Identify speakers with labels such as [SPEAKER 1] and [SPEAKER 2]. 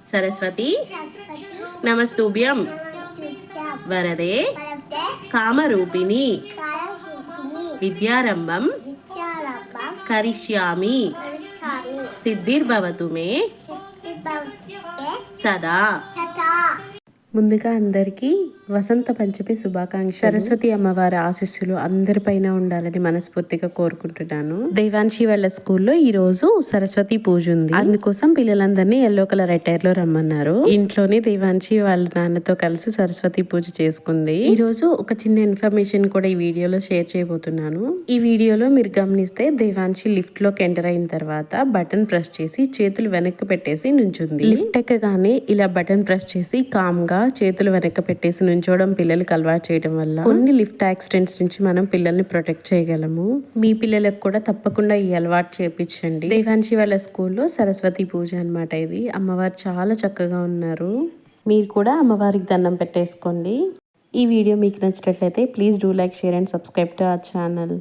[SPEAKER 1] సరస్వతి నమస్తుభ్యం వరదే కామరూపిణి విద్యారంభం కరిష్యామి సిద్ధిర్భవతు మే సదా. ముందుగా అందరికీ వసంత పంచమి శుభాకాంక్షలు. సరస్వతి అమ్మవారి ఆశీస్సులు అందరిపైన ఉండాలని మనస్ఫూర్తిగా కోరుకుంటున్నాను. దేవాన్షి వాళ్ళ స్కూల్లో ఈ రోజు సరస్వతి పూజ ఉంది. అందుకోసం పిల్లలందరినీ ఎల్లో కలర్ అటైర్ లో రమ్మన్నారు. ఇంట్లోనే దేవాన్షి వాళ్ళ నాన్నతో కలిసి సరస్వతి పూజ చేసుకుంది. ఈ రోజు ఒక చిన్న ఇన్ఫర్మేషన్ కూడా ఈ వీడియోలో షేర్ చేయబోతున్నాను. ఈ వీడియోలో మీరు గమనిస్తే దేవాన్షి లిఫ్ట్ లోకి ఎంటర్ అయిన తర్వాత బటన్ ప్రెస్ చేసి చేతులు వెనక్కి పెట్టేసి నుంచుంది. లిఫ్ట్ ఎక్కగానే ఇలా బటన్ ప్రెస్ చేసి కామ్ గా చేతులు వెనక్కి పెట్టేసి నుంచోవడం పిల్లలకి అలవాటు చేయడం వల్ల కొన్ని లిఫ్ట్ యాక్సిడెంట్స్ నుంచి మనం పిల్లల్ని ప్రొటెక్ట్ చేయగలము. మీ పిల్లలకు కూడా తప్పకుండా ఈ అలవాటు చేయించండి. దేవాన్షి వాళ్ళ స్కూల్లో సరస్వతి పూజ అన్నమాట ఇది. అమ్మవారు చాలా చక్కగా ఉన్నారు. మీరు కూడా అమ్మవారికి దండం పెట్టేసుకోండి. ఈ వీడియో మీకు నచ్చినట్లయితే please do like, share and subscribe to our channel.